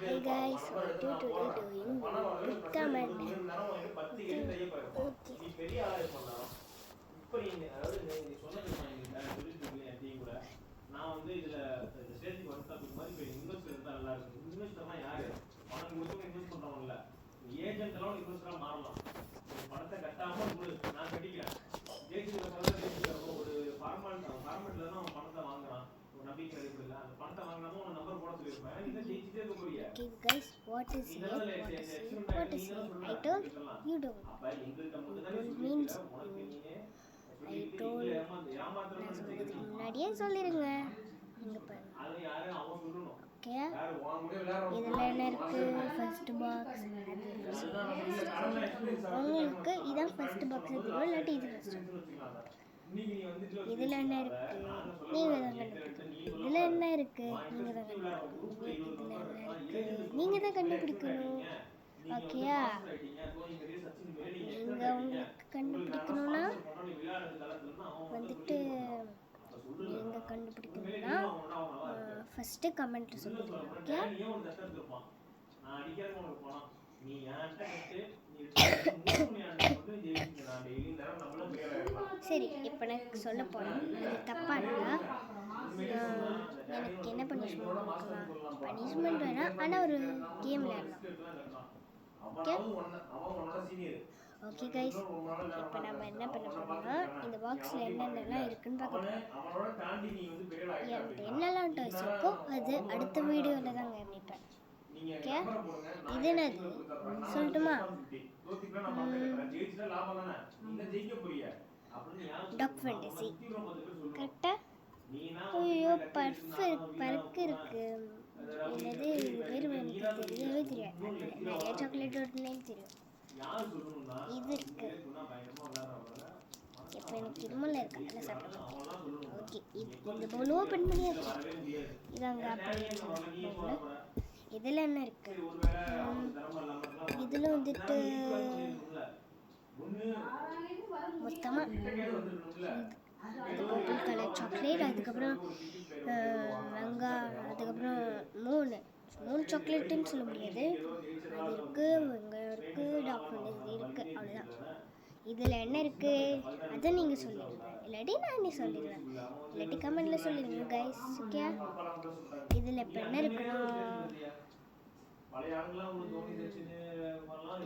Hey guys, what you today doing? Good comment. Okay guys, what is here? What is here? What is here? I told you don't. You don't means I told. நான் சொல்றதுக்கு முன்னாடியே சொல்லிருங்க. இங்க பாருங்க. Okay, இதில் என்ன இருக்கு? First box. உங்களுக்கு இதான் ஃபர்ஸ்ட் பாக்ஸ் தெரியும், இல்லாட்டி இது ஃபர்ஸ்ட். இதில் என்ன இருக்கு? நீங்கள் தான் கண்டுபிடிக்கணும். இதில் என்ன இருக்கு? நீங்கள் தான் கண்டுபிடிக்கணும். இதில் என்ன இருக்கு? நீங்கள் தான் கண்டுபிடிக்கணும். ஓகேயா? நீங்கள் உங்களுக்கு கண்டுபிடிக்கணும்னா வந்துட்டு நீங்கள் கண்டுபிடிக்கணும்னா ஃபஸ்ட்டு கமெண்ட்டில் சொல்லுங்கள். ஓகே, சரி. இப்போ எனக்கு சொல்ல போகிறேன். அது தப்பாக இருந்தால் எனக்கு என்ன பனிஷ்மெண்ட் கொடுக்கலாம்? பனிஷ்மெண்ட் வேணாம், ஆனால் ஒரு கேம் விளையாடலாம். ஓகே ஓகே கைஸ், இப்போ நம்ம என்ன பண்ண போகிறோம்னா இந்த பாக்ஸில் என்னென்னலாம் இருக்குன்னு பார்க்கலாம். என்கிட்ட என்னெல்லாம் டாய்ஸ் இருக்கோ அது அடுத்த வீடியோவில் தான் காமிப்பேன். ஓகே, இது என்னது சொல்லட்டுமா? டாக் ஃபேண்டசி கரெக்டாக? ஐயோ, பர்க்கு இருக்கு. என்னது பேர் எனக்கு தெரியவே தெரியாது. நிறைய சாக்லேட் நேம் தெரியும். இது இருக்கு. இப்போ எனக்கு திருமலை இருக்கு, அதில் சாப்பிடுவேன். ஓகே, இந்த பவுல் ஓப்பன் பண்ணியாச்சு. இதாங்க பவுல். இதில் என்ன இருக்கு? இதில் வந்துட்டு மொத்தமாக அது பர்பிள் கலர் சாக்லேட், அதுக்கப்புறம் வெங்காயம், அதுக்கப்புறம் மூணு சாக்லேட்டுன்னு சொல்ல முடியாது. அது இருக்குது, வெங்காயம் இருக்குது, டாக் ஃபேண்டசி இருக்குது, அவ்வளோதான். இதில் என்ன இருக்குது அதை நீங்கள் சொல்லிடுங்க, இல்லாட்டி நான் சொல்லிடுவேன், இல்லாட்டி கமெண்டில் சொல்லிடுங்க கைஸ். ஓகே, இதில் இப்போ என்ன இருக்குன்னா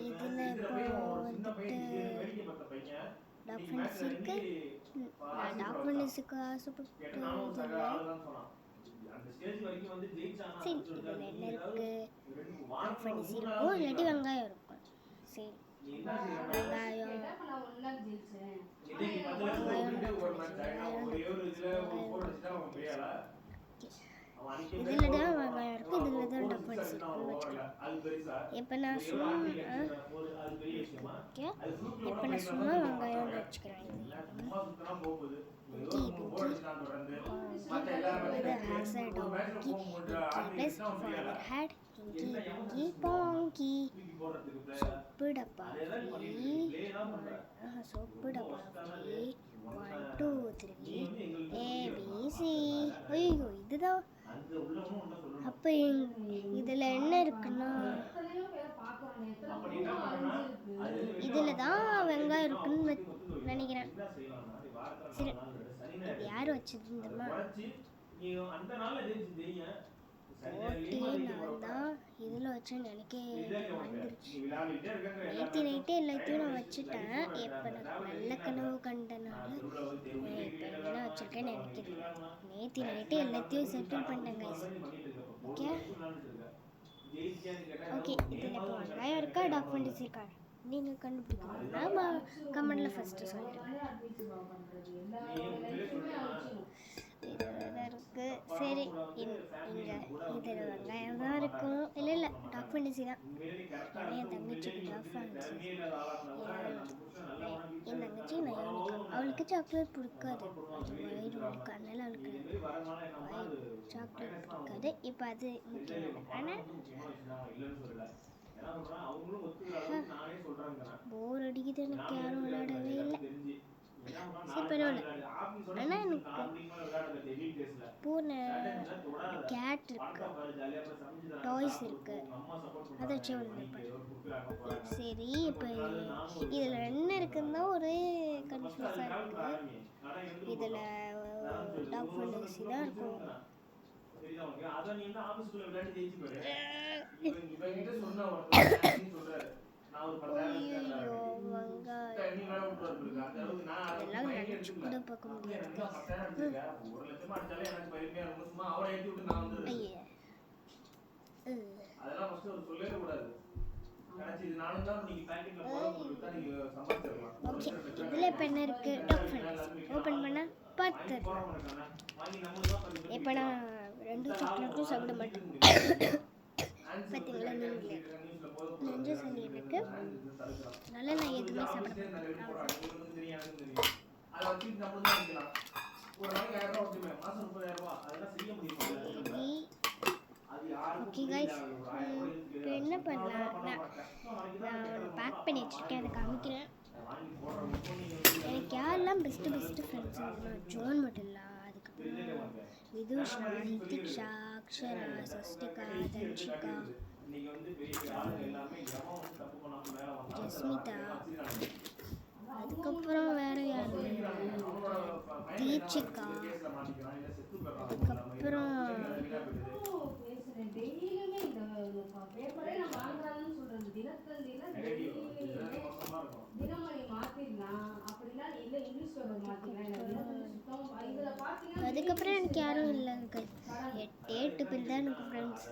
இதில் இப்போ வந்துட்டு டாக் ஃபேண்டசி இருக்குது. நான் டாக் ஃபேண்டசிக்கு ஆசைப்பட்டு சரி, இதில் என்ன இருக்குது? டாக் ஃபேண்டசி இருக்கும், இல்லாட்டி வெங்காயம் இருக்கும். சரி, வெங்காயம் இதில் தான் வெங்காயம் இருக்குது, இதில் தான் டாக் ஃபேண்டசி இருக்குன்னு வச்சுக்கலாம். இப்போ நான் சும்மா வெங்காயம்னு வச்சுக்கிறேன். சோப்பு டப்பா 1 2 3 ABC. ஐயோ, இதுதான். அப்போ இதில் என்ன இருக்குன்னா இதில் தான் வெங்காயம் இருக்குன்னு நினைக்கிறேன். சரி, இது யார் வச்சதுமா? ஓகே, நான் தான் இதில் வச்சேன்னு எனக்கே வந்துருச்சு. நேற்று நைட்டே எல்லாத்தையும் நான் வச்சுட்டேன். இப்போ நான் நல்ல கனவு கண்டனால இப்போ என்ன வச்சுருக்கேன்னு எனக்கு தெரியும். நேற்று நைட்டே எல்லாத்தையும் செட்டில் பண்ணிட்டேன் கைஸ். ஓகே ஓகே, இதில் இப்போ வெங்காயம் இருக்கா, டாக் ஃபேண்டசி இருக்கா? நீங்கள் கண்டுபிடிக்கணும்னா கமெண்டில் ஃபஸ்ட்டு சொல்லிடுங்க. இதில் இருக்குது. சரி, இங்கே இதில் வெங்காயம் தான் இருக்கும். இல்லை, டாக் ஃபேண்டசி தான். ஏன்னா என் தங்கச்சிக்கு டாக் ஃபேண்டசி. என் தங்கச்சி அவளுக்கு சாக்லேட் பிடிக்காது, அது வயிறு வலிக்கு, அதனால அவளுக்கு சாக்லேட் பிடிக்காது. இப்போ அது முக்கியம். ஆனால் போர் அடிக்குது, எனக்கு யாரும் விளையாடவே இல்லை. சரி, பரவாயில்ல. ஆனால் எனக்கு பூனை கேட் இருக்கு, டாய்ஸ் பீஸ் இருக்குது, அதை வச்சு வந்திருப்பேன். சரி, இப்போ இதில் என்ன இருக்குன்னு தான் ஒரு கன்ஃபியூஸாக இருக்குது. இதில் டாக் ஃபேண்டசி தான் இருக்கும். ஐயோ, அதெல்லாம் நினச்சி கூட பார்க்க முடியாது. ஐயா, ஓகே, இதில் இப்போ என்ன இருக்குது? டாக் ஃபேண்டசி ஓப்பன் பண்ணால் பார்த்துடலாம். இப்போ நான் 2 சாக்லேட்டும் சாப்பிட மாட்டேன். பார்த்தீங்களா, நீங்களே நெஞ்சு சளி எனக்கு, அதனால நான் எதுவுமே சாப்பிட மாட்டேன். ஓகே கைஸ், இப்போ என்ன பண்ணலாம், நான் பேக் பண்ணி வச்சுருக்கேன், அதை காமிக்கிறேன். எனக்கு யாரெல்லாம் பெஸ்ட்டு ஃப்ரெண்ட்ஸ் இருக்குன்னா ஜோன் மட்டும் இல்லை, அதுக்கப்புறம் விதுஷா, நிதிக்ஷா, அக்ஷரா, சஸ்டிகா, தன்ஷிகா, ஜஸ்மிதா, அதுக்கப்புறம் வேறு யார், தீட்சிகா, அதுக்கப்புறம் அதுக்கப்புறம் எனக்கு யாரும் இல்லை. 8 பேர் தான் எனக்கு ஃப்ரெண்ட்ஸ்.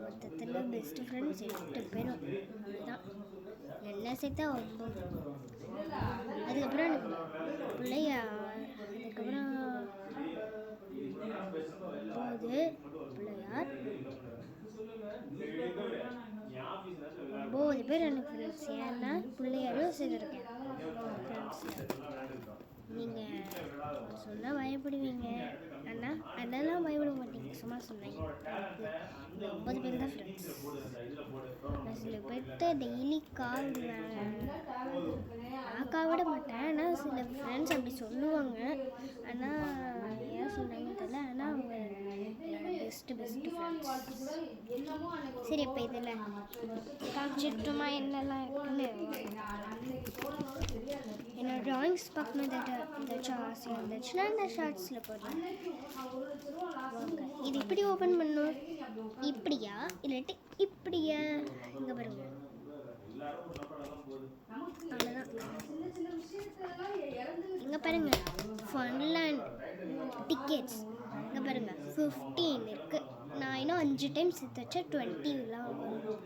மொத்தத்தில் பெஸ்ட்டு ஃப்ரெண்ட்ஸ் 8 பேரும். அதுதான் என்ன சேர்த்தா 9. அதுக்கப்புறம் எனக்கு பிள்ளையா, அதுக்கப்புறம் பிள்ளையார், 9 பேர் எனக்கு ஃப்ரெண்ட்ஸ். ஏன்னா பிள்ளையாரும் சேர்ந்துருக்கேன் ஃப்ரெண்ட்ஸ். நீங்கள் சொன்னால் பயப்படுவீங்க, ஆனால் அதெல்லாம் பயப்பட மாட்டீங்க, சும்மா சொன்னீங்க. 9 பேர் தான் ஃப்ரெண்ட்ஸ். நான் சில பேர்கிட்ட டெய்லி கால் நான் காவிட மாட்டேன், ஆனால் சில ஃப்ரெண்ட்ஸ் அப்படி சொல்லுவாங்க. ஆனால் ஏன் சொன்னாங்கன்னு தெரியல, ஆனால் அவங்க பெஸ்ட்டு ஃப்ரெண்ட்ஸ். சரி, இப்போ இதில் காமிச்சிட்டுமா என்னெல்லாம் இருக்குன்னு. என்னோட ட்ராயிங்ஸ் பார்க்கணும் ஏதாச்சும் ஆசையாக இருந்துச்சுன்னா இந்த ஷார்ட்ஸில் போடுறேன். இது இப்படி ஓப்பன் பண்ணணும், இப்படியா இல்லாட்டி இப்படியா? இங்கே பாருங்க, அவ்வளோதான். இங்கே பாருங்க, ஃபன்லேண்ட் டிக்கெட்ஸ் இங்கே பாருங்க 15 இருக்குது. நான் இன்னும் 5 டைம் சேர்த்து வச்சா 20 வரும்.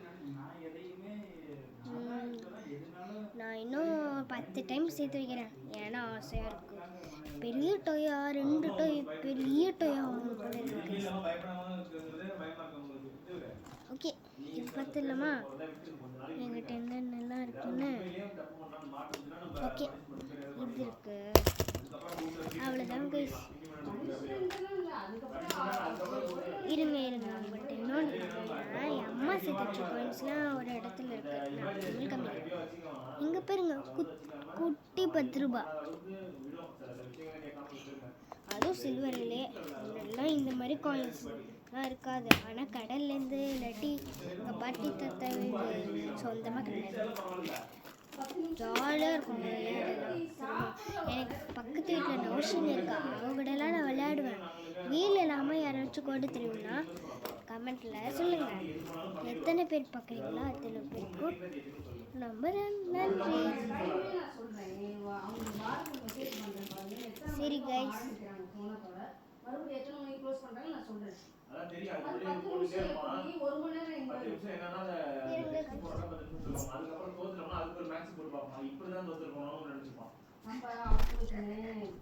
நான் இன்னும் 10 டைம் சேர்த்து வைக்கிறேன், ஏன்னா ஆசையாக இருக்குது. பெரிய டொயா, 2 டொய், பெரிய டொயா வாங்கணும் போல இருக்கு. ஓகே, இது பார்த்துடலாமா என்கிட்ட என்னென்னலாம் இருக்குன்னு? ஓகே, இது இருக்கு, அவ்வளோதான் கைஸ். இருங்க உங்கள்கிட்ட இன்னொன்று என் அம்மா சேர்த்து காயின்ஸ்லாம் ஒரு இடத்துல இருக்கு, நான் உங்களுக்கு காமிக்கிறேன். இங்கே பாருங்க, குட்டி 10 ரூபா, அதுவும் சில்வர்லே. முன்னாடிலாம் இந்த மாதிரி காயின்ஸ்லாம் இருக்காது, ஆனால் கடல்லேருந்து இல்லாட்டி எங்கள் பாட்டி தாத்தா வீடு சொந்தமாக கிடையாது. ஜாலியாக இருக்கும் விளையாடலாம். எனக்கு பக்கத்து வீட்டில் நௌஷன் இருக்கா, அவங்ககிட்டலாம் நான் விளையாடுவேன். வீல் இல்லாமல் யாராச்சும் கொண்டு தெரியும்னா கமெண்ட்டில் சொல்லுங்கள். எத்தனை பேர் பார்க்குறீங்களோ அத்தனை பேருக்கும் நம்புறேன். நன்றி. சரி கைஸ்,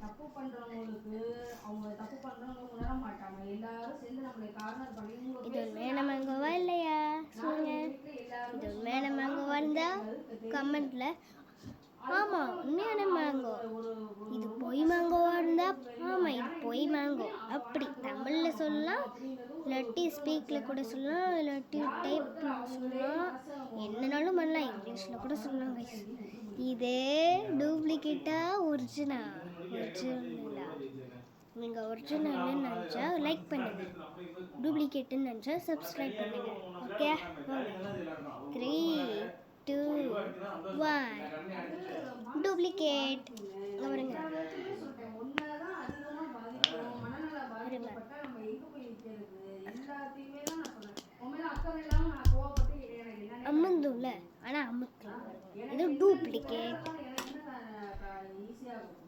தப்பு பண்றவங்களுக்கு அவங்க தப்பு பண்றவங்க உணர மாட்டாங்க, எல்லாரும் சேர்ந்து நம்மளை கார்னர் பண்ணி இது உண்மையான மேங்கோவா இல்லையா சொல்லுங்க. இது உண்மையான மேங்கோவா இருந்தா கமெண்ட்ல ஆமா உண்மையான மேங்கோ, இது பொய் மேங்கோவா இருந்தா ஆமா இது பொய் மேங்கோ, அப்படி தமிழ்ல சொல்லலாம், இல்லாட்டி ஸ்பீக்கில் கூட சொல்லலாம், இல்லாட்டி டைப்ல சொல்லலாம், என்னன்னாலும் பண்ணலாம், இங்கிலீஷில் கூட சொல்லலாம் கைஸ். இதே டூப்ளிகேட்டா ஒரிஜினல் இல்லை. நீங்கள் ஒரிஜினல்னு நினச்சா லைக் பண்ணுங்கள், டூப்ளிகேட்டுன்னு நினச்சா சப்ஸ்கிரைப் பண்ணுங்கள். Okay, 3 2 1 duplicate. இங்கே வருங்க. ஒன்னதான் அதிகமா பாதிக்கும், மனநல பாதிக்கப்பட்டா நம்ம எங்க போய் நிக்கிறது? எல்லாத்தையுமே தான் நான் சொன்னேன். உன் மேல அக்கறை இல்லாம நான் கோவப்பட்டு எனக்கு என்னன்னே அமுந்தும்ல, ஆனால் அமுக்கலாம். இது டூப்ளிகேட். எனக்கு என்ன ஈஸியா இருக்கும்.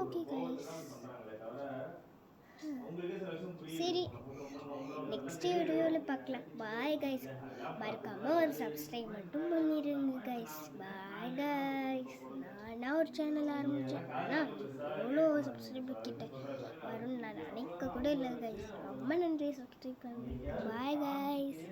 ஓகே கைஸ், சரி, நெக்ஸ்ட் வீடியோவில் பார்க்கலாம். Bye guys. மறக்காமல் ஒரு சப்ஸ்கிரைப் மட்டும் பண்ணிடுங்க கைஸ். Bye guys. நான் ஒரு சேனல் ஆரம்பித்தேன், ஆனால் எவ்வளோ சப்ஸ்கிரைபர் கிட்ட வரும்னு நான் நினைக்க கூட இல்லை கைஸ். ரொம்ப நன்றி சப்ஸ்கிரைப் பண்ணுங்க. Bye guys.